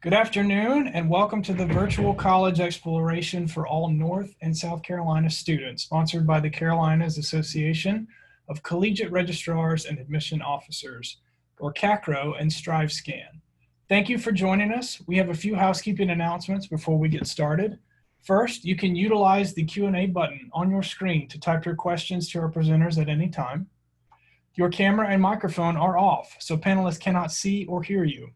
Good afternoon and welcome to the Virtual College Exploration for all North and South Carolina students, sponsored by the Carolinas Association of Collegiate Registrars and Admission Officers, or CACRAO, and StriveScan. Thank you for joining us. We have a few housekeeping announcements before we get started. First, you can utilize the Q&A button on your screen to type your questions to our presenters at any time. Your camera and microphone are off, so panelists cannot see or hear you.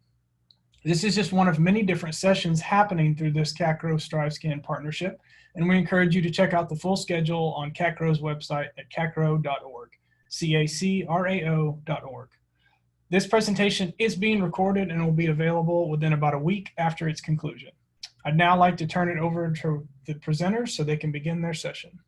This is just one of many different sessions happening through this CACRAO StriveScan partnership, and we encourage you to check out the full schedule on CACRAO's website at cacrao.org, CACRAO.org. This presentation is being recorded and will be available within about a week after its conclusion. I'd now like to turn it over to the presenters so they can begin their session.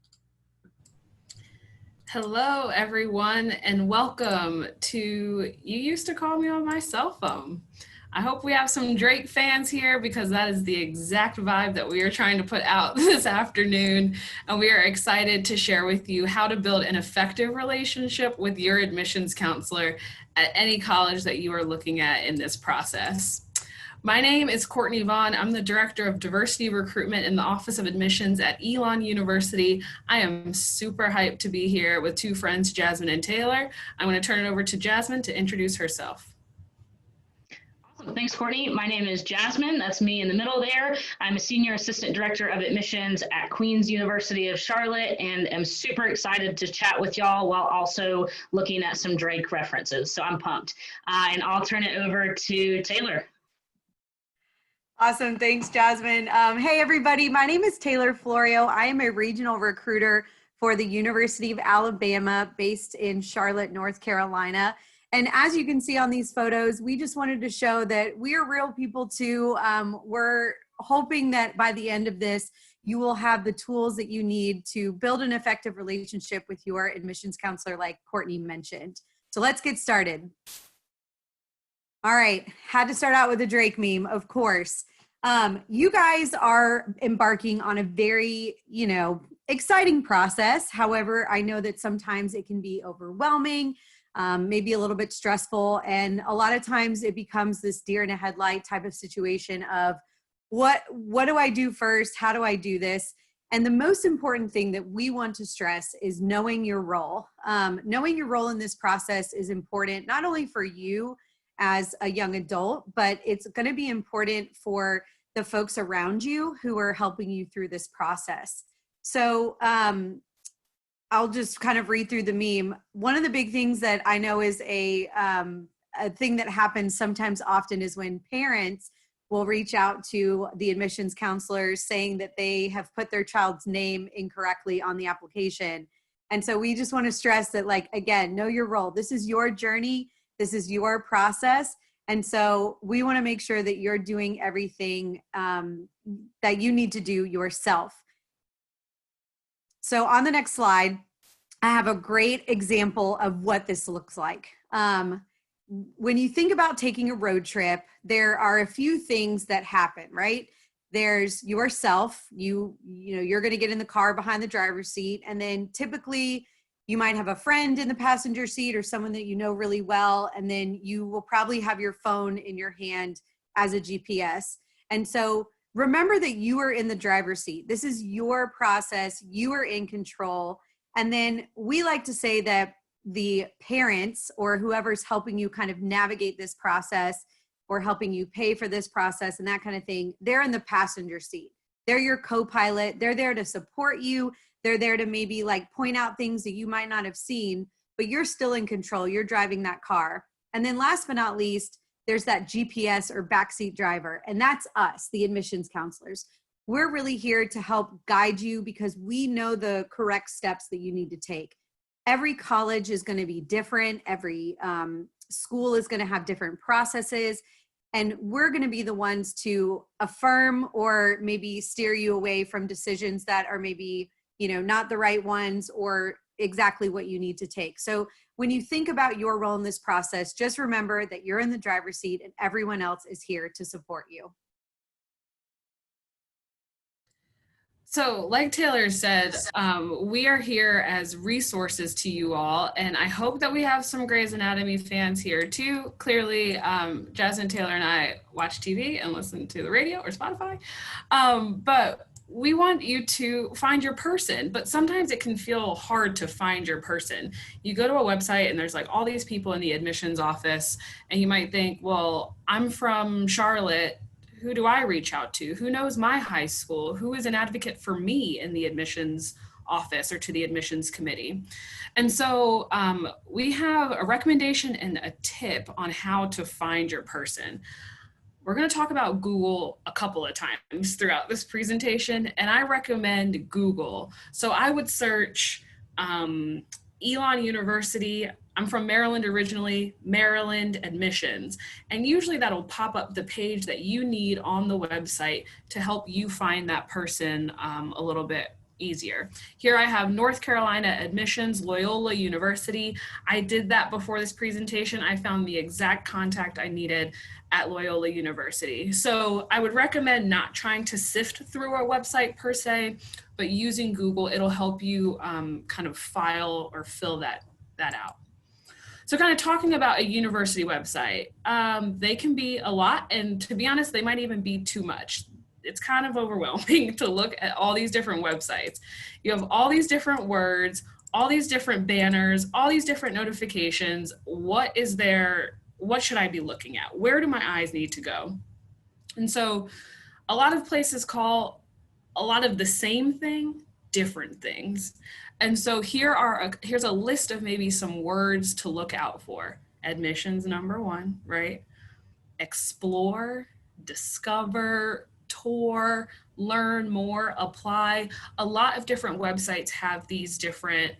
Hello, everyone, and welcome to, you used to call me on my cell phone. I hope we have some Drake fans here because that is the exact vibe that we are trying to put out this afternoon. And we are excited to share with you how to build an effective relationship with your admissions counselor at any college that you are looking at in this process. My name is Courtney Vaughn. I'm the Director of Diversity Recruitment in the Office of Admissions at Elon University. I am super hyped to be here with two friends, Jasmine and Taylor. I'm going to turn it over to Jasmine to introduce herself. Thanks, Courtney. My name is Jasmine. That's me in the middle there. I'm a Senior Assistant Director of Admissions at Queen's University of Charlotte and am super excited to chat with y'all while also looking at some Drake references. So I'm pumped. And I'll turn it over to Taylor. Awesome. Thanks, Jasmine. Hey, everybody. My name is Taylor Florio. I am a regional recruiter for the University of Alabama based in Charlotte, North Carolina. And as you can see on these photos, we just wanted to show that we are real people too. We're hoping that by the end of this, you will have the tools that you need to build an effective relationship with your admissions counselor like Courtney mentioned. So let's get started. All right, had to start out with a Drake meme, of course. You guys are embarking on a very, exciting process. However, I know that sometimes it can be overwhelming. Maybe a little bit stressful. And a lot of times it becomes this deer in a headlight type of situation of what do I do first? How do I do this? And the most important thing that we want to stress is knowing your role. Knowing your role in this process is important, not only for you as a young adult, but it's going to be important for the folks around you who are helping you through this process. So, I'll just kind of read through the meme. One of the big things that I know is a thing that happens sometimes often is when parents will reach out to the admissions counselors saying that they have put their child's name incorrectly on the application. And so we just want to stress that, again, know your role. This is your journey. This is your process. And so we want to make sure that you're doing everything that you need to do yourself. So on the next slide, I have a great example of what this looks like. When you think about taking a road trip, there are a few things that happen, right? There's yourself, you're going to get in the car behind the driver's seat, and then typically you might have a friend in the passenger seat or someone that you know really well, and then you will probably have your phone in your hand as a GPS. And so remember that you are in the driver's seat. This is your process. You are in control. And then we like to say that the parents or whoever's helping you kind of navigate this process or helping you pay for this process and that kind of thing, they're in the passenger seat. They're your co-pilot. They're there to support you. They're there to maybe point out things that you might not have seen, but you're still in control. You're driving that car. And then last but not least, there's that GPS or backseat driver, and that's us, the admissions counselors. We're really here to help guide you because we know the correct steps that you need to take. Every college is going to be different. Every school is going to have different processes, and we're going to be the ones to affirm or maybe steer you away from decisions that are maybe, not the right ones or exactly what you need to take. So when you think about your role in this process, just remember that you're in the driver's seat and everyone else is here to support you. So, like Taylor said, we are here as resources to you all, and I hope that we have some Grey's Anatomy fans here too. Clearly, Jasmine, Taylor, and I watch TV and listen to the radio or Spotify, but we want you to find your person, but sometimes it can feel hard to find your person. You go to a website and there's like all these people in the admissions office, and you might think, well, I'm from Charlotte. Who do I reach out to? Who knows my high school? Who is an advocate for me in the admissions office or to the admissions committee? And so we have a recommendation and a tip on how to find your person. We're going to talk about Google a couple of times throughout this presentation, and I recommend Google. So I would search Elon University. I'm from Maryland originally, Maryland admissions. And usually that'll pop up the page that you need on the website to help you find that person a little bit easier. Here I have North Carolina admissions, Loyola University. I did that before this presentation. I found the exact contact I needed at Loyola University. So I would recommend not trying to sift through a website per se, but using Google. It'll help you kind of file or fill that out. So kind of talking about a university website, they can be a lot, and to be honest, they might even be too much. It's kind of overwhelming to look at all these different websites. You have all these different words, all these different banners, all these different notifications. What is there? What should I be looking at? Where do my eyes need to go? And so a lot of places call a lot of the same thing different things. And so here's a list of maybe some words to look out for. Admissions, number one, right? Explore, discover, tour, learn more, apply. A lot of different websites have these different,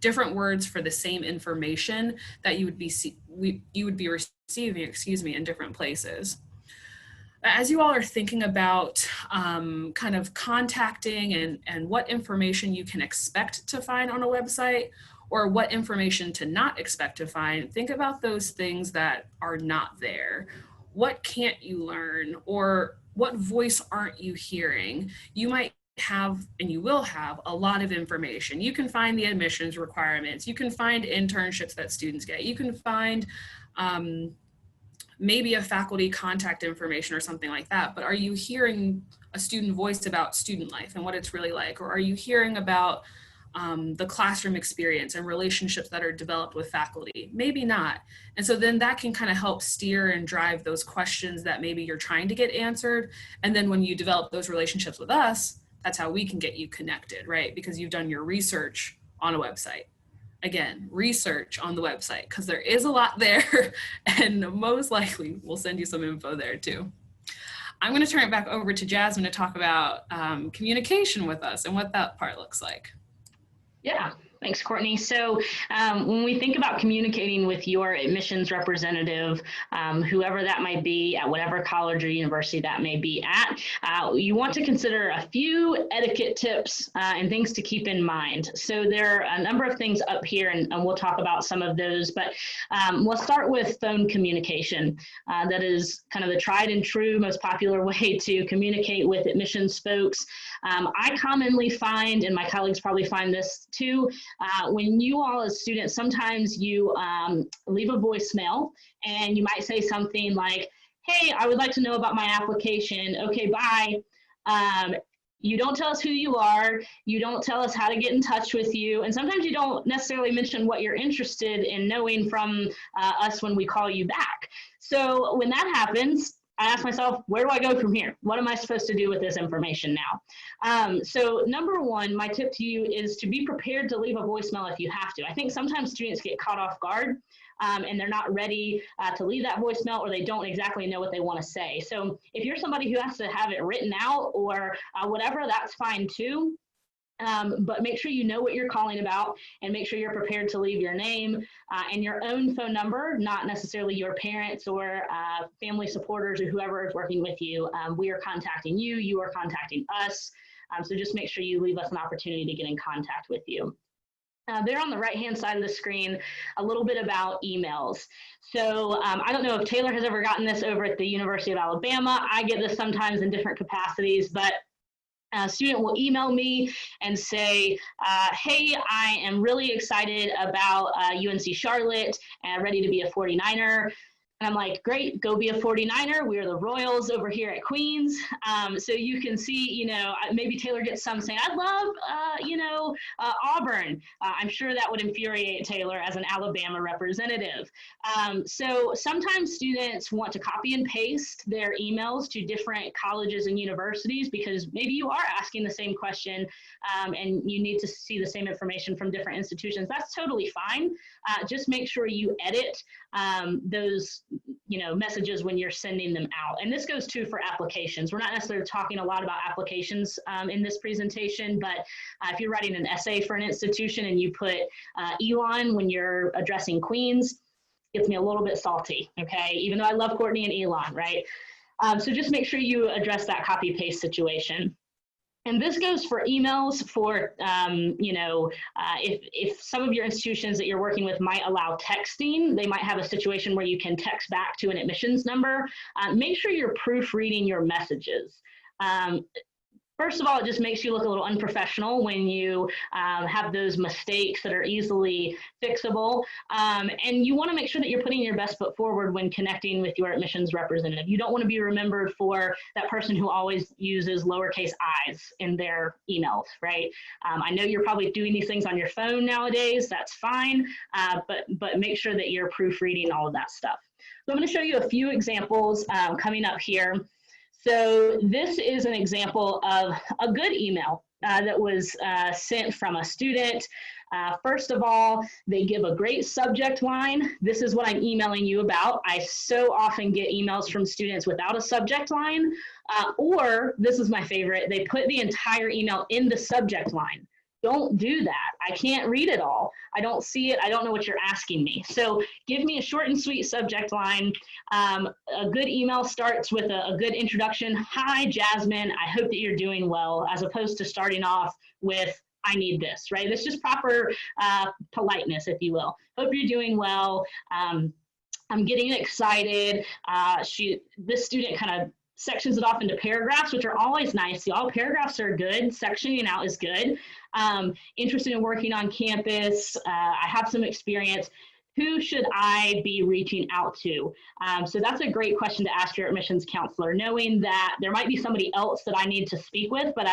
different words for the same information that you would be receiving, in different places. As you all are thinking about kind of contacting and what information you can expect to find on a website or what information to not expect to find, think about those things that are not there. What can't you learn, or what voice aren't you hearing? You might have, and you will have, a lot of information. You can find the admissions requirements. You can find internships that students get. You can find maybe a faculty contact information or something like that, but are you hearing a student voice about student life and what it's really like? Or are you hearing about the classroom experience and relationships that are developed with faculty? Maybe not. And so then that can kind of help steer and drive those questions that maybe you're trying to get answered. And then when you develop those relationships with us, that's how we can get you connected, right? Because you've done your research on a website. Again, research on the website, because there is a lot there, and most likely we'll send you some info there too. I'm going to turn it back over to Jasmine to talk about communication with us and what that part looks like. Yeah, thanks, Courtney. So when we think about communicating with your admissions representative, whoever that might be at whatever college or university that may be at, you want to consider a few etiquette tips and things to keep in mind. So there are a number of things up here, and we'll talk about some of those, but we'll start with phone communication. That is kind of the tried and true, most popular way to communicate with admissions folks. I commonly find, and my colleagues probably find this too, when you all as students, sometimes you leave a voicemail and you might say something like, hey, I would like to know about my application. Okay, bye. You don't tell us who you are. You don't tell us how to get in touch with you. And sometimes you don't necessarily mention what you're interested in knowing from us when we call you back. So when that happens, I ask myself, where do I go from here? What am I supposed to do with this information now? So number one, my tip to you is to be prepared to leave a voicemail if you have to. I think sometimes students get caught off guard and they're not ready to leave that voicemail, or they don't exactly know what they want to say. So if you're somebody who has to have it written out or whatever, that's fine too. But make sure you know what you're calling about, and make sure you're prepared to leave your name and your own phone number, not necessarily your parents or family supporters or whoever is working with you. We are contacting you, you are contacting us. So just make sure you leave us an opportunity to get in contact with you. There on the right-hand side of the screen, a little bit about emails. So I don't know if Taylor has ever gotten this over at the University of Alabama. I get this sometimes in different capacities, but A student will email me and say, hey, I am really excited about UNC Charlotte and ready to be a 49er. And I'm like, great, go be a 49er. We are the Royals over here at Queens. So you can see, maybe Taylor gets some saying, I love, Auburn. I'm sure that would infuriate Taylor as an Alabama representative. So sometimes students want to copy and paste their emails to different colleges and universities because maybe you are asking the same question and you need to see the same information from different institutions. That's totally fine. Just make sure you edit those messages when you're sending them out. And this goes too for applications. We're not necessarily talking a lot about applications in this presentation, but if you're writing an essay for an institution and you put Elon when you're addressing Queens, gets me a little bit salty, okay? Even though I love Courtney and Elon, right? So just make sure you address that copy paste situation. And this goes for emails for, if some of your institutions that you're working with might allow texting, they might have a situation where you can text back to an admissions number. Make sure you're proofreading your messages. First of all, it just makes you look a little unprofessional when you have those mistakes that are easily fixable. And you want to make sure that you're putting your best foot forward when connecting with your admissions representative. You don't want to be remembered for that person who always uses lowercase i's in their emails, right? I know you're probably doing these things on your phone nowadays. That's fine, but make sure that you're proofreading all of that stuff. So I'm going to show you a few examples coming up here. So this is an example of a good email that was sent from a student. First of all, they give a great subject line. This is what I'm emailing you about. I so often get emails from students without a subject line, or this is my favorite, they put the entire email in the subject line. Don't do that. I can't read it all. I don't see it. I don't know what you're asking me. So give me a short and sweet subject line. A good email starts with a good introduction. Hi, Jasmine. I hope that you're doing well, as opposed to starting off with, I need this, right? It's just proper politeness, if you will. Hope you're doing well. I'm getting excited. This student kind of sections it off into paragraphs, which are always nice. All paragraphs are good. Sectioning out is good. Interested in working on campus. I have some experience. Who should I be reaching out to? So that's a great question to ask your admissions counselor, knowing that there might be somebody else that I need to speak with, but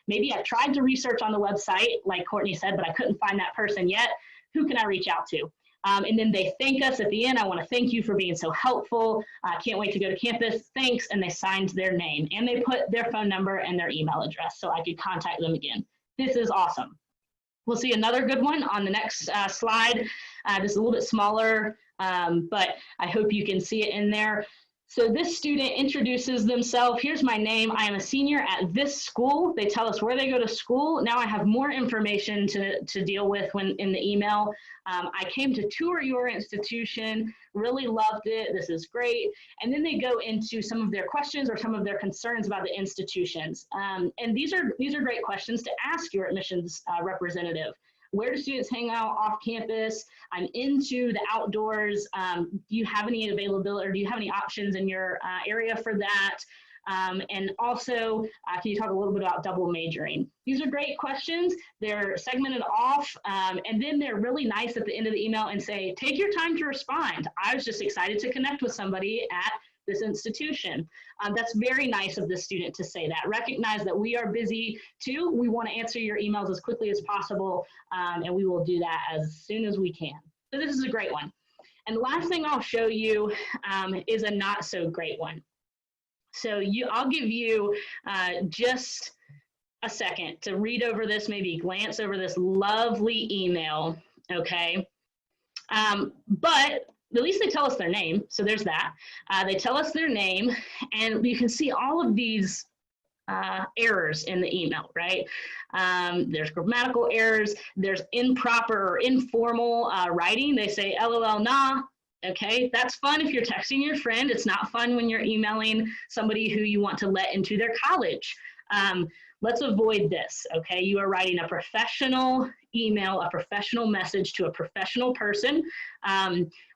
maybe I tried to research on the website, like Courtney said, but I couldn't find that person yet. Who can I reach out to? And then they thank us at the end. I want to thank you for being so helpful. I can't wait to go to campus. Thanks. And they signed their name and they put their phone number and their email address so I could contact them again. This is awesome. We'll see another good one on the next slide. This is a little bit smaller, but I hope you can see it in there. So this student introduces themselves. Here's my name. I am a senior at this school. They tell us where they go to school. Now I have more information to deal with when in the email. I came to tour your institution, really loved it. This is great. And then they go into some of their questions or some of their concerns about the institutions. And these are great questions to ask your admissions representative. Where do students hang out off campus? I'm into the outdoors. Do you have any availability or do you have any options in your area for that? And also, can you talk a little bit about double majoring? These are great questions. They're segmented off, and then they're really nice at the end of the email and say, take your time to respond. I was just excited to connect with somebody at this institution. That's very nice of the student to say that. Recognize that we are busy too. We want to answer your emails as quickly as possible, and we will do that as soon as we can. So this is a great one. And the last thing I'll show you is a not so great one. So I'll give you just a second to read over this, maybe glance over this lovely email, okay? But at least they tell us their name, so there's that. They tell us their name, and you can see all of these errors in the email, right? There's grammatical errors, there's improper or informal writing. They say, LOL, nah. Okay, that's fun if you're texting your friend. It's not fun when you're emailing somebody who you want to let into their college. let's avoid this, okay? You are writing a professional email, a professional message to a professional person.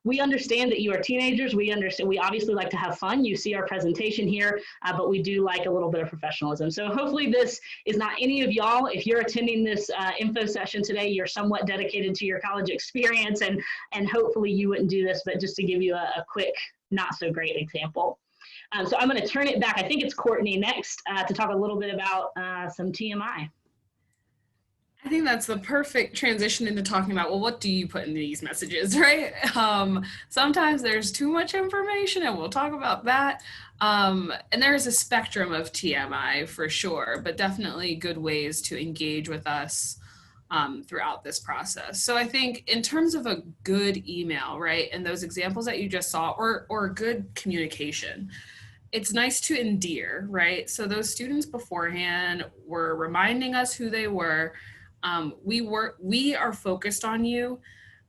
We understand that you are teenagers. We understand, we obviously like to have fun. You see our presentation here, but we do like a little bit of professionalism. So hopefully this is not any of y'all. If you're attending this info session today, you're somewhat dedicated to your college experience, and hopefully you wouldn't do this, but just to give you a quick, not so great example. So I'm going to turn it back. I think it's Courtney next to talk a little bit about some TMI. I think that's the perfect transition into talking about, well, what do you put in these messages, right? Sometimes there's too much information, and we'll talk about that. And there's a spectrum of TMI for sure, but definitely good ways to engage with us throughout this process. So I think in terms of a good email, right, and those examples that you just saw, or good communication, it's nice to endear, right? So those students beforehand were reminding us who they were. We are focused on you,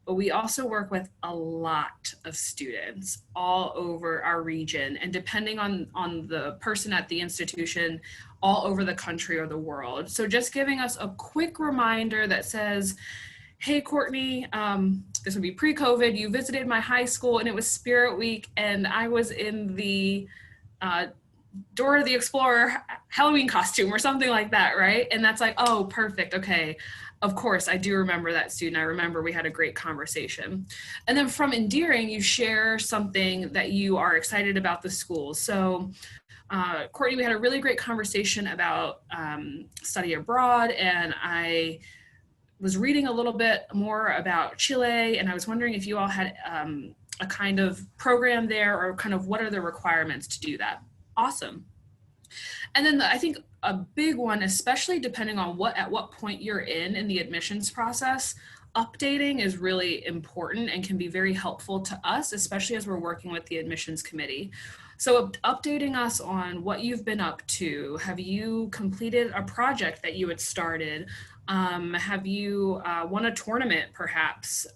but we also work with a lot of students all over our region, and depending on the person at the institution, all over the country or the world. So just giving us a quick reminder that says, hey, Courtney, this would be pre-COVID, you visited my high school and it was Spirit Week, and I was in the Dora the Explorer Halloween costume or something like that, right? And that's like, oh, perfect, okay. Of course, I do remember that student. I remember we had a great conversation. And then from endearing, you share something that you are excited about the school. So Courtney, we had a really great conversation about study abroad, and I was reading a little bit more about Chile, and I was wondering if you all had a kind of program there, or kind of what are the requirements to do that. Awesome. And then I think a big one, especially depending on at what point you're in the admissions process, updating is really important and can be very helpful to us, especially as we're working with the admissions committee. So updating us on what you've been up to. Have you completed a project that you had started? Have you won a tournament perhaps,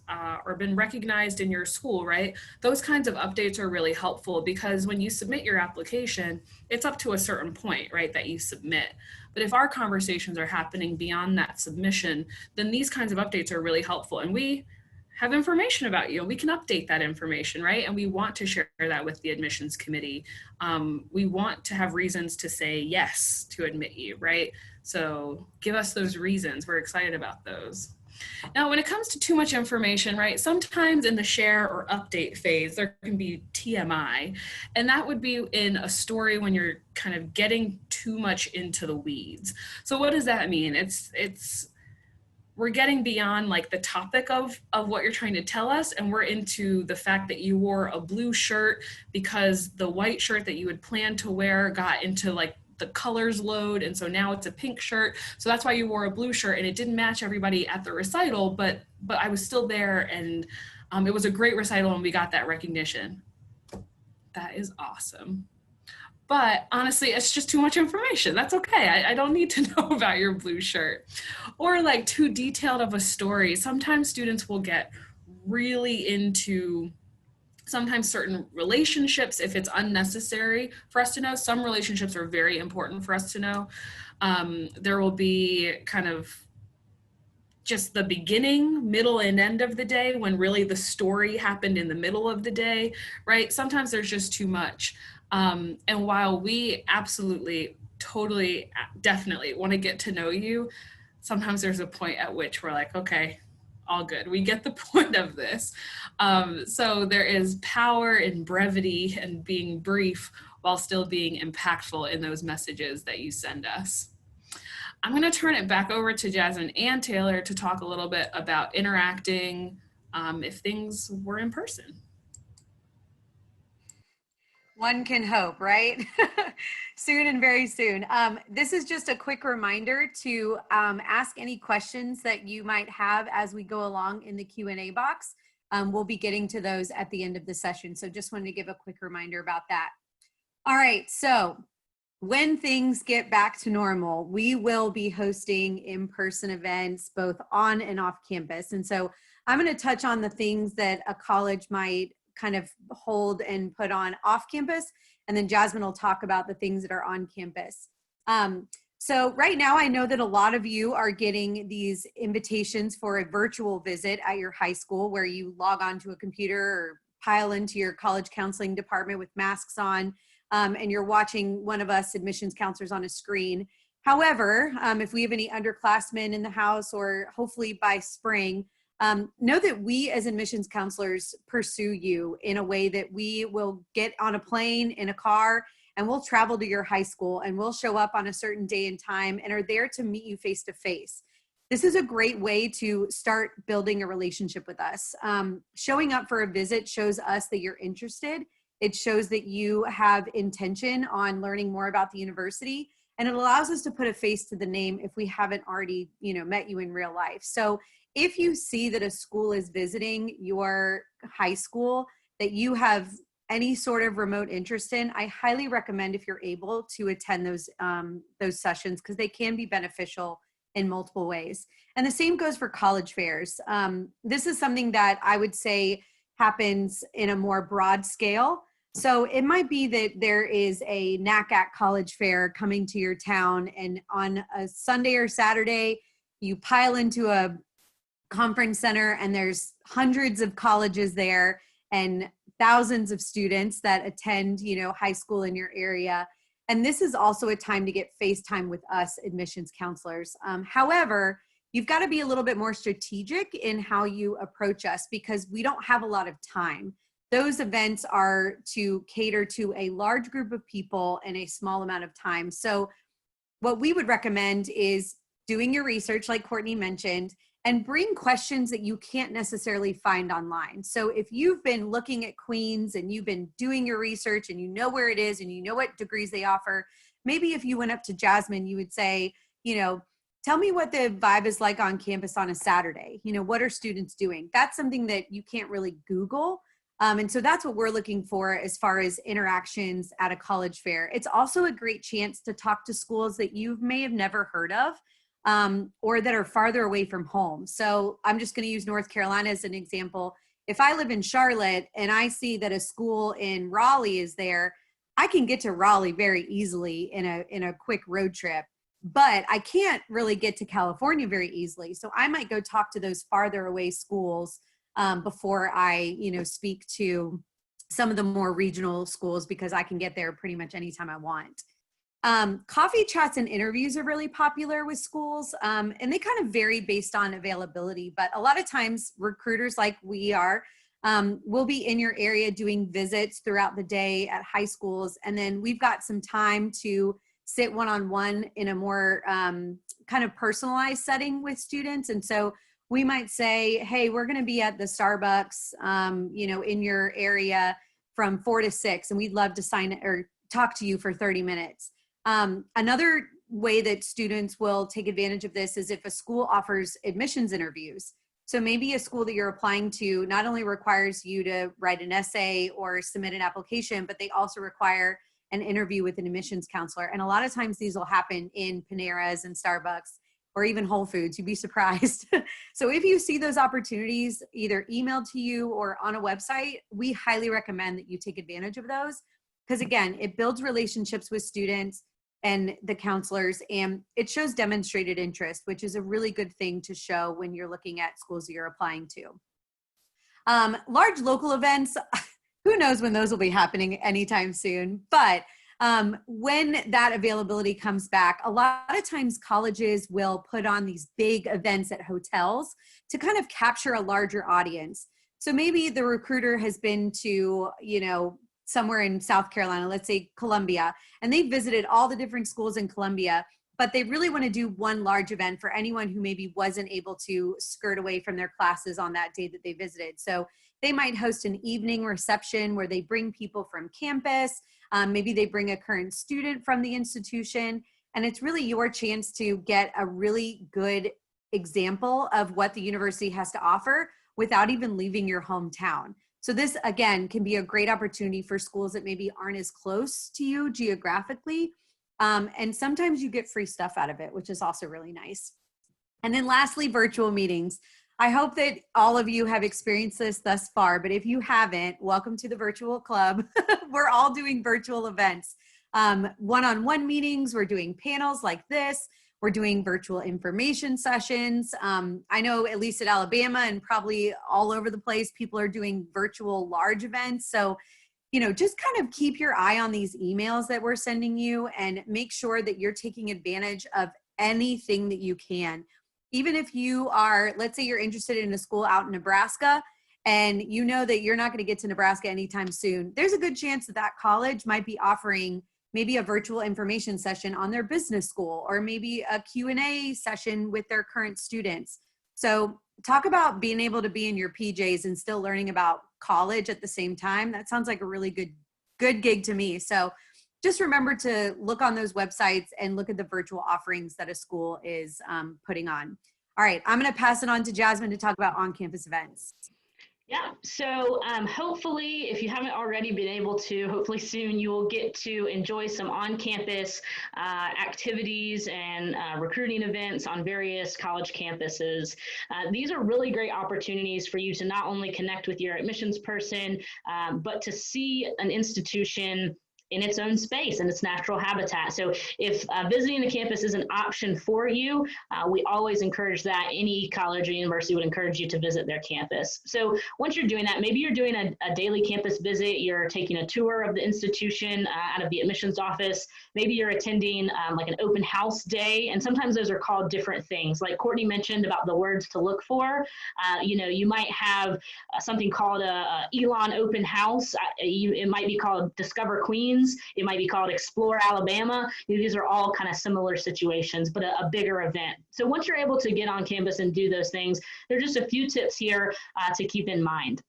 or been recognized in your school, right? Those kinds of updates are really helpful, because when you submit your application, it's up to a certain point, right, that you submit. But if our conversations are happening beyond that submission, then these kinds of updates are really helpful. And we have information about you, and we can update that information, right? And we want to share that with the admissions committee. We want to have reasons to say yes to admit you, right? So give us those reasons. We're excited about those. Now, when it comes to too much information, right, sometimes in the share or update phase, there can be TMI, and that would be in a story when you're kind of getting too much into the weeds. So what does that mean? We're getting beyond like the topic of what you're trying to tell us, and we're into the fact that you wore a blue shirt because the white shirt that you had planned to wear got into like the colors load, and so now it's a pink shirt. So that's why you wore a blue shirt, and it didn't match everybody at the recital, but I was still there, and it was a great recital, and we got that recognition. That is awesome. But honestly, it's just too much information. That's okay. I don't need to know about your blue shirt. Or like too detailed of a story. Sometimes students will get really into sometimes certain relationships if it's unnecessary for us to know. Some relationships are very important for us to know. There will be kind of just the beginning, middle, and end of the day when really the story happened in the middle of the day, right? Sometimes there's just too much. And while we absolutely, totally, definitely want to get to know you, sometimes there's a point at which we're like, okay, all good. We get the point of this. So there is power in brevity and being brief while still being impactful in those messages that you send us. I'm going to turn it back over to Jasmine and Taylor to talk a little bit about interacting if things were in person. One can hope, right? Soon and very soon. This is just a quick reminder to ask any questions that you might have as we go along in the Q&A box. We'll be getting to those at the end of the session. So just wanted to give a quick reminder about that. All right, so when things get back to normal, we will be hosting in-person events both on and off campus. And so I'm going to touch on the things that a college might kind of hold and put on off campus, and then Jasmine will talk about the things that are on campus. So right now, I know that a lot of you are getting these invitations for a virtual visit at your high school where you log onto a computer or pile into your college counseling department with masks on, and you're watching one of us admissions counselors on a screen. However, if we have any underclassmen in the house, or hopefully by spring, know that we as admissions counselors pursue you in a way that we will get on a plane, in a car, and we'll travel to your high school, and we'll show up on a certain day and time and are there to meet you face to face. This is a great way to start building a relationship with us. Showing up for a visit shows us that you're interested. It shows that you have intention on learning more about the university, and it allows us to put a face to the name if we haven't already, met you in real life. So if you see that a school is visiting your high school that you have any sort of remote interest in, I highly recommend, if you're able, to attend those sessions, because they can be beneficial in multiple ways. And the same goes for college fairs. This is something that I would say happens in a more broad scale. So it might be that there is a NACAC college fair coming to your town, and on a Sunday or Saturday, you pile into a conference center and there's hundreds of colleges there and thousands of students that attend, high school in your area. And this is also a time to get FaceTime with us admissions counselors. However, you've got to be a little bit more strategic in how you approach us, because we don't have a lot of time. Those events are to cater to a large group of people in a small amount of time. So what we would recommend is doing your research, like Courtney mentioned, and bring questions that you can't necessarily find online. So if you've been looking at Queens and you've been doing your research and you know where it is and you know what degrees they offer, maybe if you went up to Jasmine, you would say, tell me what the vibe is like on campus on a Saturday. What are students doing? That's something that you can't really Google. And so that's what we're looking for as far as interactions at a college fair. It's also a great chance to talk to schools that you may have never heard of, or that are farther away from home. So I'm just going to use North Carolina as an example. If I live in Charlotte and I see that a school in Raleigh is there, I can get to Raleigh very easily in a quick road trip, but I can't really get to California very easily. So I might go talk to those farther away schools before I, speak to some of the more regional schools, because I can get there pretty much anytime I want. Coffee chats and interviews are really popular with schools, and they kind of vary based on availability, but a lot of times recruiters like we are will be in your area doing visits throughout the day at high schools, and then we've got some time to sit one-on-one in a more kind of personalized setting with students. And so we might say, hey, we're going to be at the Starbucks in your area from 4 to 6, and we'd love to sign or talk to you for 30 minutes. Another way that students will take advantage of this is if a school offers admissions interviews. So maybe a school that you're applying to not only requires you to write an essay or submit an application, but they also require an interview with an admissions counselor. And a lot of times these will happen in Panera's and Starbucks or even Whole Foods. You'd be surprised. So if you see those opportunities either emailed to you or on a website, we highly recommend that you take advantage of those. Because again, it builds relationships with students and the counselors, and it shows demonstrated interest, which is a really good thing to show when you're looking at schools that you're applying to. Large local events, who knows when those will be happening anytime soon, but when that availability comes back, a lot of times colleges will put on these big events at hotels to kind of capture a larger audience. So maybe the recruiter has been to, somewhere in South Carolina, let's say Columbia, and they visited all the different schools in Columbia, but they really want to do one large event for anyone who maybe wasn't able to skirt away from their classes on that day that they visited. So they might host an evening reception where they bring people from campus. Maybe they bring a current student from the institution, and it's really your chance to get a really good example of what the university has to offer without even leaving your hometown. So this, again, can be a great opportunity for schools that maybe aren't as close to you geographically. And sometimes you get free stuff out of it, which is also really nice. And then lastly, virtual meetings. I hope that all of you have experienced this thus far, but if you haven't, welcome to the virtual club. We're all doing virtual events. one-on-one meetings. We're doing panels like this. We're doing virtual information sessions. I know at least at Alabama and probably all over the place, people are doing virtual large events. So, just kind of keep your eye on these emails that we're sending you and make sure that you're taking advantage of anything that you can. Even if you are, let's say you're interested in a school out in Nebraska and you know that you're not going to get to Nebraska anytime soon, there's a good chance that that college might be offering maybe a virtual information session on their business school, or maybe a Q&A session with their current students. So talk about being able to be in your PJs and still learning about college at the same time. That sounds like a really good gig to me. So just remember to look on those websites and look at the virtual offerings that a school is putting on. All right, I'm going to pass it on to Jasmine to talk about on-campus events. Yeah, so hopefully, if you haven't already been able to, hopefully soon you will get to enjoy some on-campus activities and recruiting events on various college campuses. These are really great opportunities for you to not only connect with your admissions person, but to see an institution in its own space and its natural habitat. So if visiting the campus is an option for you, we always encourage that. Any college or university would encourage you to visit their campus. So once you're doing that, maybe you're doing a daily campus visit, you're taking a tour of the institution out of the admissions office, maybe you're attending like an open house day, and sometimes those are called different things. Like Courtney mentioned about the words to look for, you might have something called a Elon open house. It might be called Discover Queens. It might be called Explore Alabama. These are all kind of similar situations, but a bigger event. So once you're able to get on campus and do those things, there are just a few tips here to keep in mind.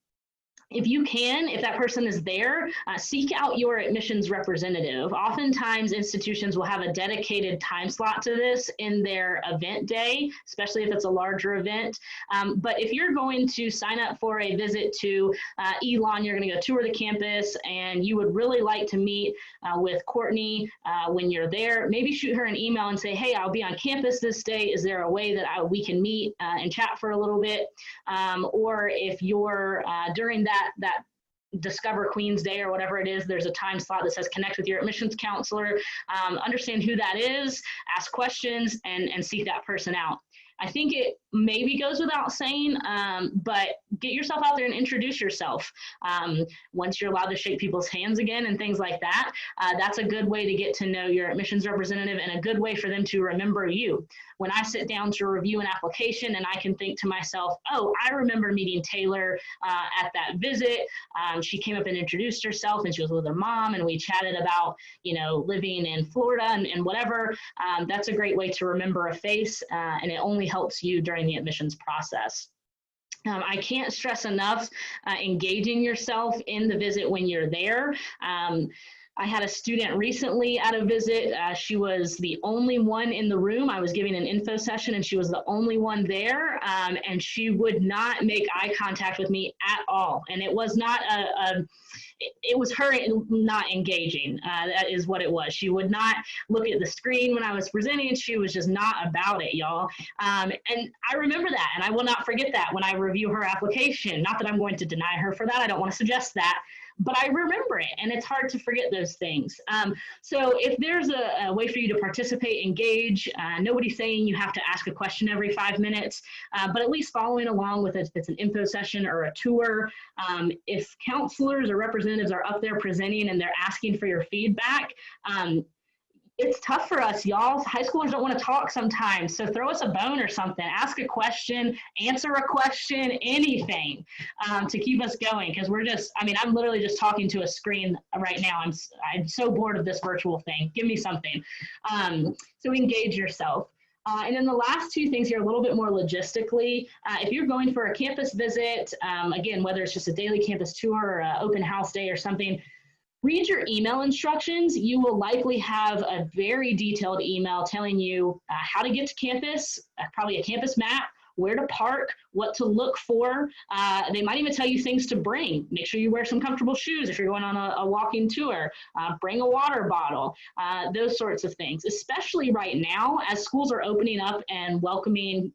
If you can, if that person is there, seek out your admissions representative. Oftentimes, institutions will have a dedicated time slot to this in their event day, especially if it's a larger event. But if you're going to sign up for a visit to Elon, you're going to go tour the campus, and you would really like to meet with Courtney when you're there, maybe shoot her an email and say, hey, I'll be on campus this day. Is there a way that we can meet and chat for a little bit? Or if you're during that Discover Queens Day or whatever it is, there's a time slot that says connect with your admissions counselor, understand who that is, ask questions, and seek that person out. I think it maybe goes without saying, but get yourself out there and introduce yourself. Once you're allowed to shake people's hands again and things like that, that's a good way to get to know your admissions representative and a good way for them to remember you. When I sit down to review an application and I can think to myself, oh, I remember meeting Taylor at that visit. She came up and introduced herself, and she was with her mom, and we chatted about, living in Florida and whatever. That's a great way to remember a face, and it only helps you during the admissions process. I can't stress enough engaging yourself in the visit when you're there. I had a student recently at a visit. She was the only one in the room. I was giving an info session and she was the only one there, and she would not make eye contact with me at all. And it was not it was her not engaging. That is what it was. She would not look at the screen when I was presenting. She was just not about it, y'all. And I remember that, and I will not forget that when I review her application. Not that I'm going to deny her for that. I don't want to suggest that. But I remember it, and it's hard to forget those things. So if there's a way for you to participate, engage, nobody's saying you have to ask a question every 5 minutes, but at least following along with it, if it's an info session or a tour. If counselors or representatives are up there presenting and they're asking for your feedback, it's tough for us, y'all. High schoolers don't want to talk sometimes, so throw us a bone or something. Ask a question, answer a question, anything to keep us going, because I'm literally just talking to a screen right now. I'm so bored of this virtual thing. Give me something. So engage yourself. And then the last two things here, a little bit more logistically, if you're going for a campus visit, again, whether it's just a daily campus tour or an open house day or something, read your email instructions. You will likely have a very detailed email telling you how to get to campus, probably a campus map, where to park, what to look for. They might even tell you things to bring. Make sure you wear some comfortable shoes if you're going on a walking tour. Bring a water bottle, those sorts of things, especially right now as schools are opening up and welcoming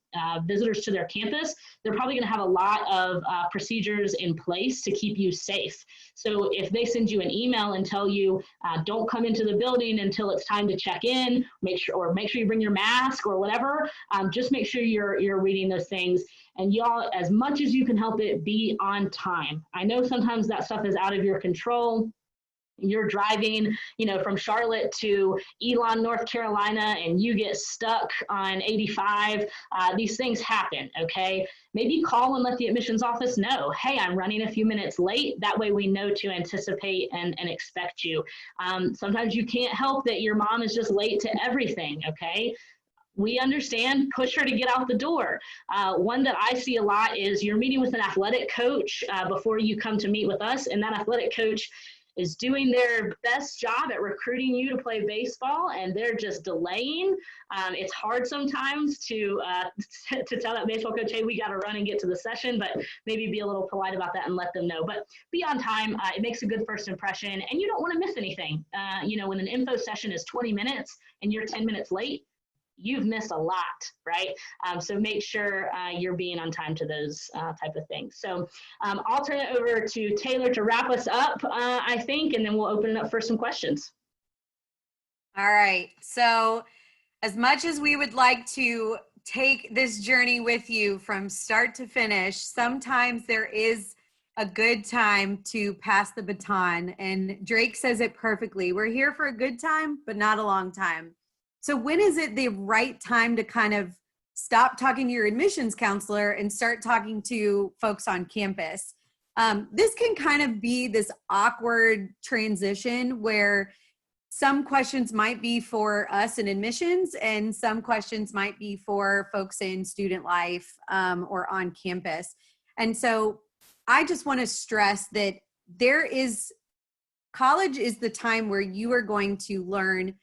visitors to their campus. They're probably going to have a lot of procedures in place to keep you safe. So if they send you an email and tell you don't come into the building until it's time to check in, make sure you bring your mask or whatever, just make sure you're reading those things. And y'all, as much as you can help it, be on time. I know sometimes that stuff is out of your control. You're driving, from Charlotte to Elon, North Carolina, and you get stuck on 85. These things happen, okay? Maybe call and let the admissions office know, hey, I'm running a few minutes late. That way we know to anticipate and expect you. Sometimes you can't help that your mom is just late to everything, okay? We understand, push her to get out the door. One that I see a lot is you're meeting with an athletic coach before you come to meet with us, and that athletic coach is doing their best job at recruiting you to play baseball, and they're just delaying. It's hard sometimes to tell that baseball coach, hey, we got to run and get to the session, but maybe be a little polite about that and let them know. But be on time. It makes a good first impression, and you don't want to miss anything. When an info session is 20 minutes and you're 10 minutes late, you've missed a lot, right? So make sure you're being on time to those type of things. So I'll turn it over to Taylor to wrap us up, I think, and then we'll open it up for some questions. All right. So as much as we would like to take this journey with you from start to finish, sometimes there is a good time to pass the baton. And Drake says it perfectly. We're here for a good time, but not a long time. So when is it the right time to kind of stop talking to your admissions counselor and start talking to folks on campus? This can kind of be this awkward transition where some questions might be for us in admissions and some questions might be for folks in student life or on campus. And so I just want to stress that college is the time where you are going to learn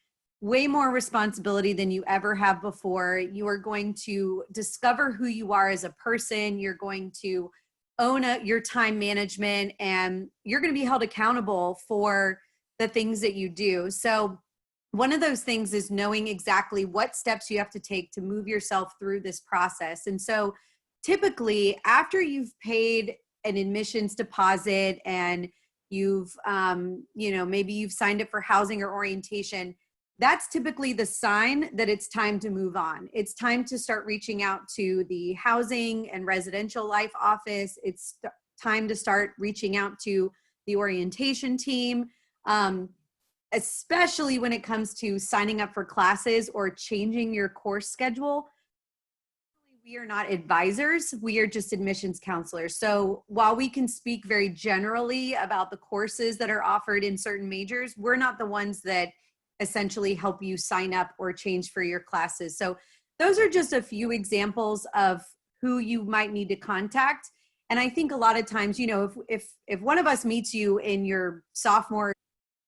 way more responsibility than you ever have before. You are going to discover who you are as a person. You're going to own your time management, and you're going to be held accountable for the things that you do. So one of those things is knowing exactly what steps you have to take to move yourself through this process. And so typically after you've paid an admissions deposit and you've, maybe you've signed up for housing or orientation, that's typically the sign that it's time to move on. It's time to start reaching out to the housing and residential life office. It's time to start reaching out to the orientation team, especially when it comes to signing up for classes or changing your course schedule. We are not advisors, we are just admissions counselors. So while we can speak very generally about the courses that are offered in certain majors, we're not the ones that essentially help you sign up or change for your classes. So those are just a few examples of who you might need to contact. And I think a lot of times, if one of us meets you in your sophomore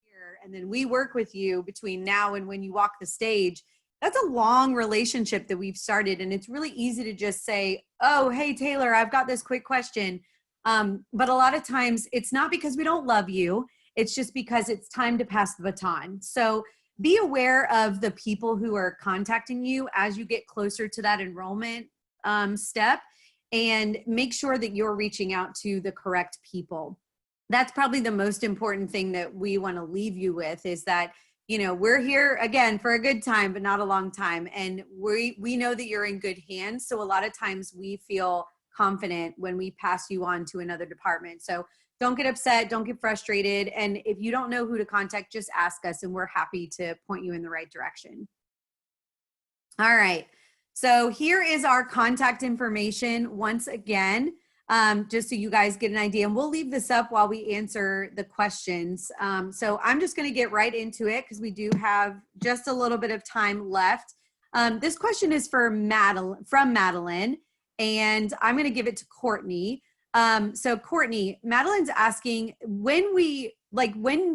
year and then we work with you between now and when you walk the stage, that's a long relationship that we've started. And it's really easy to just say, oh, hey, Taylor, I've got this quick question. But a lot of times it's not because we don't love you. It's just because it's time to pass the baton. So be aware of the people who are contacting you as you get closer to that enrollment step, and make sure that you're reaching out to the correct people. That's probably the most important thing that we want to leave you with, is that, we're here again for a good time, but not a long time. And we know that you're in good hands. So a lot of times we feel confident when we pass you on to another department. So don't get upset, don't get frustrated. And if you don't know who to contact, just ask us and we're happy to point you in the right direction. All right, so here is our contact information once again, just so you guys get an idea. And we'll leave this up while we answer the questions. So I'm just gonna get right into it because we do have just a little bit of time left. This question is from Madeline, and I'm gonna give it to Courtney. So Courtney, Madeline's asking, when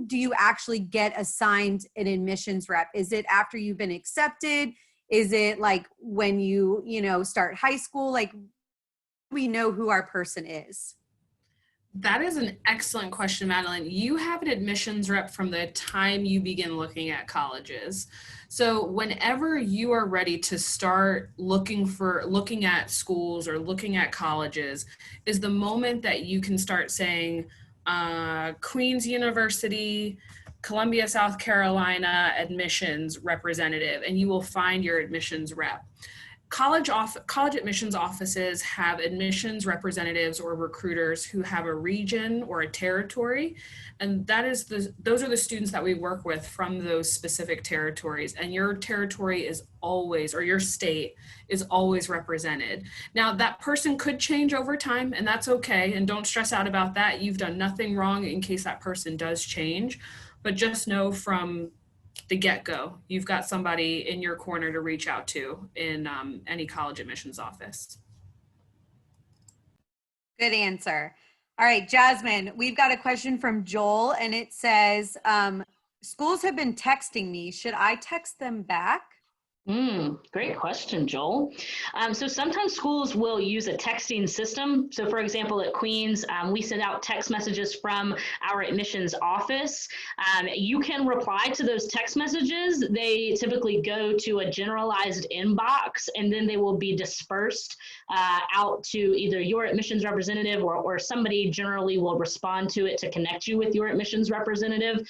do you actually get assigned an admissions rep? Is it after you've been accepted? Is it like when you start high school? Like, we know who our person is? That is an excellent question, Madeline. You have an admissions rep from the time you begin looking at colleges. So whenever you are ready to start looking at schools or looking at colleges is the moment that you can start saying Queen's University, Columbia, South Carolina admissions representative, and you will find your admissions rep. College admissions offices have admissions representatives or recruiters who have a region or a territory, and those are the students that we work with from those specific territories, and your territory is always, or your state is always represented. Now that person could change over time, and that's okay, and don't stress out about that. You've done nothing wrong in case that person does change, but just know from the get-go, you've got somebody in your corner to reach out to in any college admissions office. Good answer. All right, Jasmine, we've got a question from Joel, and it says, schools have been texting me. Should I text them back? Great question, Joel. So sometimes schools will use a texting system. So for example, at Queens, we send out text messages from our admissions office. You can reply to those text messages. They typically go to a generalized inbox, and then they will be dispersed out to either your admissions representative or somebody generally will respond to it to connect you with your admissions representative.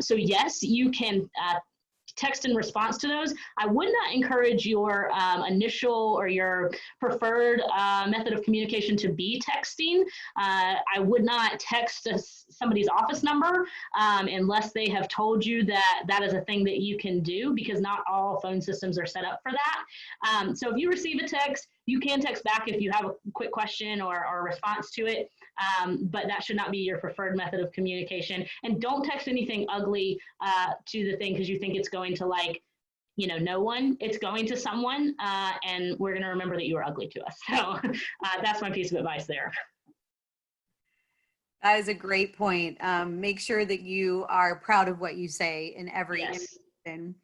So yes, you can text in response to those. I would not encourage your initial or your preferred method of communication to be texting. I would not text somebody's office number unless they have told you that that is a thing that you can do, because not all phone systems are set up for that. So if you receive a text, you can text back if you have a quick question or a response to it, but that should not be your preferred method of communication. And don't text anything ugly to the thing because you think it's going to, like, you know, no one. It's going to someone, and we're going to remember that you were ugly to us. So that's my piece of advice there. That is a great point. Make sure that you are proud of what you say in every interaction.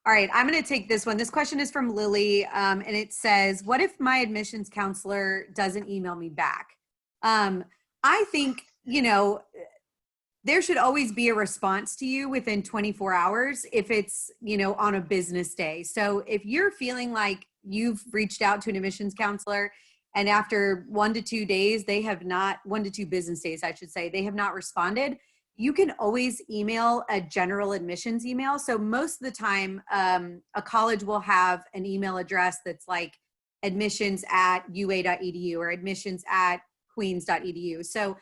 All right, I'm going to take this one. This question is from Lily, and it says, what if my admissions counselor doesn't email me back? I think, you know, there should always be a response to you within 24 hours if it's, you know, on a business day. So if you're feeling like you've reached out to an admissions counselor and after 1 to 2 days, they have not, 1 to 2 business days, I should say, they have not responded, you can always email a general admissions email. So most of the time, a college will have an email address that's like admissions@ua.edu or admissions@queens.edu. So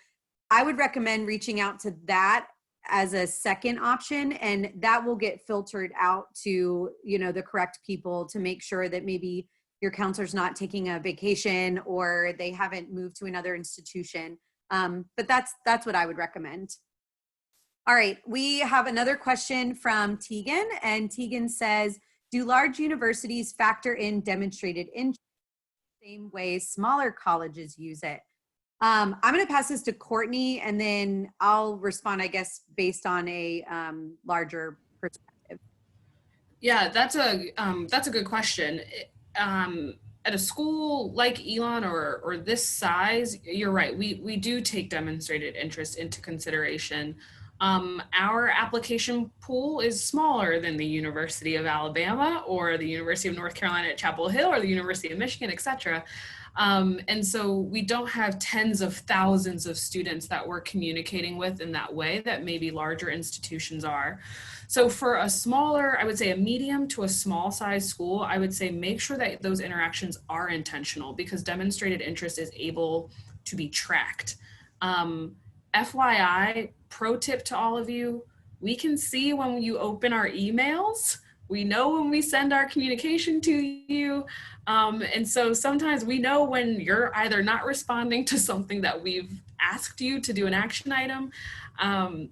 I would recommend reaching out to that as a second option, and that will get filtered out to, you know, the correct people to make sure that maybe your counselor's not taking a vacation or they haven't moved to another institution. But that's what I would recommend. All right, we have another question from Tegan, and Tegan says, do large universities factor in demonstrated interest the same way smaller colleges use it? I'm going to pass this to Courtney, and then I'll respond, I guess, based on a larger perspective. Yeah, that's a good question. At a school like Elon or this size, you're right. We do take demonstrated interest into consideration. Our application pool is smaller than the University of Alabama or the University of North Carolina at Chapel Hill or the University of Michigan, et cetera. And so we don't have tens of thousands of students that we're communicating with in that way that maybe larger institutions are. So for a smaller, I would say a medium to a small size school, I would say make sure that those interactions are intentional, because demonstrated interest is able to be tracked. FYI, pro tip to all of you, we can see when you open our emails. We know when we send our communication to you. And so sometimes we know when you're either not responding to something that we've asked you to do an action item,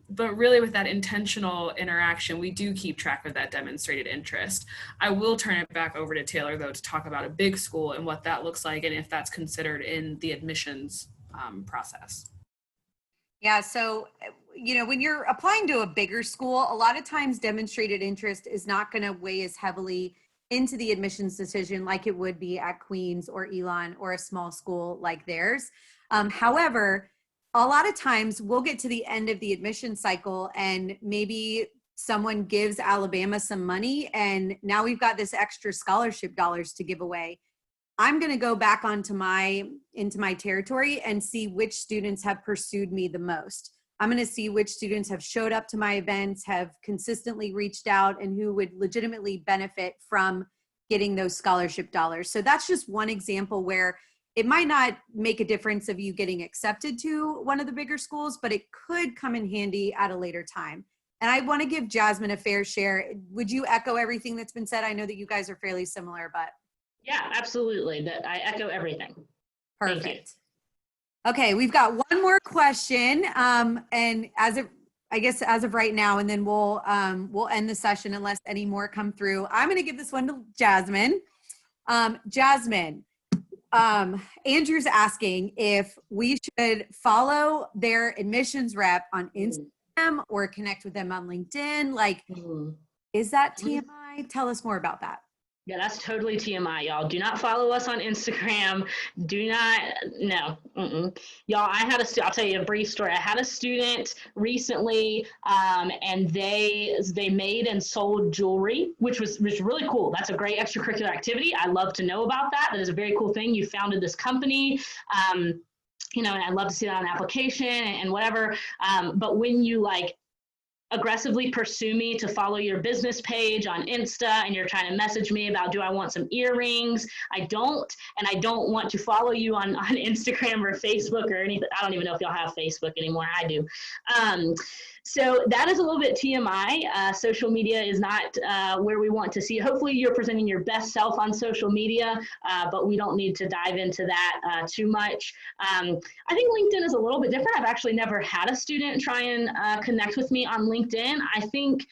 but really with that intentional interaction, we do keep track of that demonstrated interest. I will turn it back over to Taylor, though, to talk about a big school and what that looks like and if that's considered in the admissions process. Yeah, so, you know, when you're applying to a bigger school, a lot of times demonstrated interest is not going to weigh as heavily into the admissions decision like it would be at Queens or Elon or a small school like theirs. However, a lot of times we'll get to the end of the admission cycle and maybe someone gives Alabama some money and now we've got this extra scholarship dollars to give away. I'm going to go back into my territory and see which students have pursued me the most. I'm going to see which students have showed up to my events, have consistently reached out, and who would legitimately benefit from getting those scholarship dollars. So that's just one example where it might not make a difference of you getting accepted to one of the bigger schools, but it could come in handy at a later time. And I want to give Jasmine a fair share. Would you echo everything that's been said? I know that you guys are fairly similar, but. Yeah, absolutely. I echo everything. Perfect. Okay, we've got one more question, and as of right now, and then we'll end the session unless any more come through. I'm going to give this one to Jasmine. Jasmine, Andrew's asking if we should follow their admissions rep on Instagram or connect with them on LinkedIn. Like, is that TMI? Tell us more about that. Yeah, that's totally TMI, y'all. Do not follow us on Instagram. No. Y'all, I'll tell you a brief story. I had a student recently, and they made and sold jewelry, which was really cool. That's a great extracurricular activity. I love to know about that. That is a very cool thing. You founded this company. And I'd love to see that on an application and whatever. But when you aggressively pursue me to follow your business page on Insta and you're trying to message me about, do I want some earrings? I don't want to follow you on Instagram or Facebook or anything. I don't even know if y'all have Facebook anymore. I do. So that is a little bit TMI. Social media is not where we want to see. Hopefully you're presenting your best self on social media, but we don't need to dive into that too much. I think LinkedIn is a little bit different. I've actually never had a student try and connect with me on LinkedIn. I think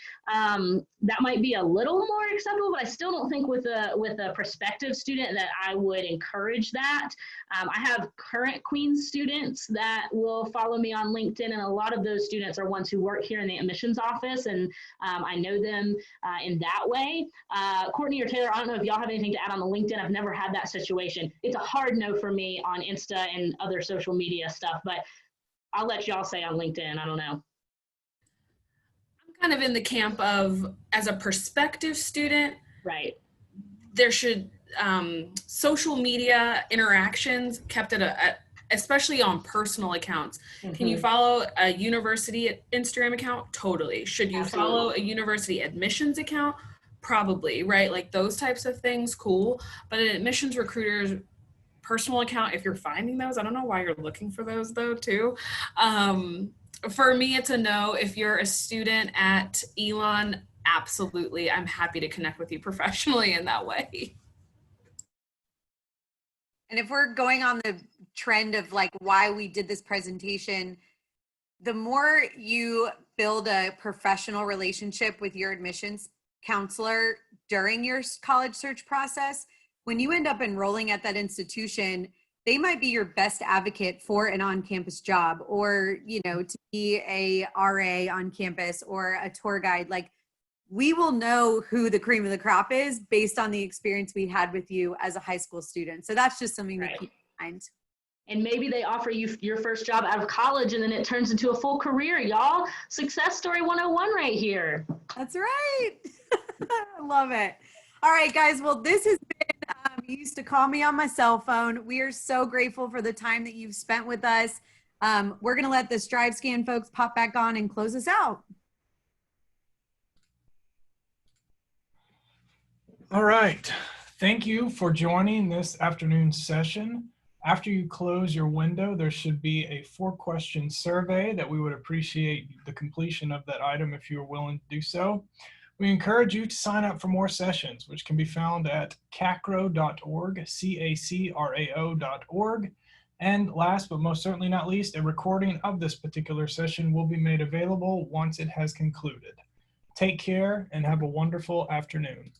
that might be a little more acceptable, but I still don't think with a prospective student that I would encourage that. I have current Queens students that will follow me on LinkedIn, and a lot of those students are ones who work here in the admissions office, and I know them in that way. Courtney or Taylor, I don't know if y'all have anything to add on the LinkedIn. I've never had that situation. It's a hard no for me on Insta and other social media stuff, but I'll let y'all say on LinkedIn. I don't know. I'm kind of in the camp of, as a prospective student, right, there should social media interactions kept at especially on personal accounts. Can you follow a university Instagram account? Totally. Should you follow a university admissions account? Probably, right? Like those types of things, cool. But an admissions recruiter's personal account, if you're finding those, I don't know why you're looking for those though too. For me, it's a no. If you're a student at Elon, absolutely. I'm happy to connect with you professionally in that way. And if we're going on the trend of why we did this presentation, the more you build a professional relationship with your admissions counselor during your college search process, when you end up enrolling at that institution, they might be your best advocate for an on-campus job, or, to be a RA on campus or a tour guide. We will know who the cream of the crop is based on the experience we had with you as a high school student. So that's just something to keep in mind. And maybe they offer you your first job out of college and then it turns into a full career, y'all. Success story 101 right here. That's right. I love it. All right, guys. Well, this has been, you used to call me on my cell phone. We are so grateful for the time that you've spent with us. We're going to let the Strive Scan folks pop back on and close us out. All right. Thank you for joining this afternoon's session. After you close your window, there should be a 4-question survey that we would appreciate the completion of that item if you're willing to do so. We encourage you to sign up for more sessions, which can be found at CACRAO.org, CACRAO.org. And last but most certainly not least, a recording of this particular session will be made available once it has concluded. Take care and have a wonderful afternoon.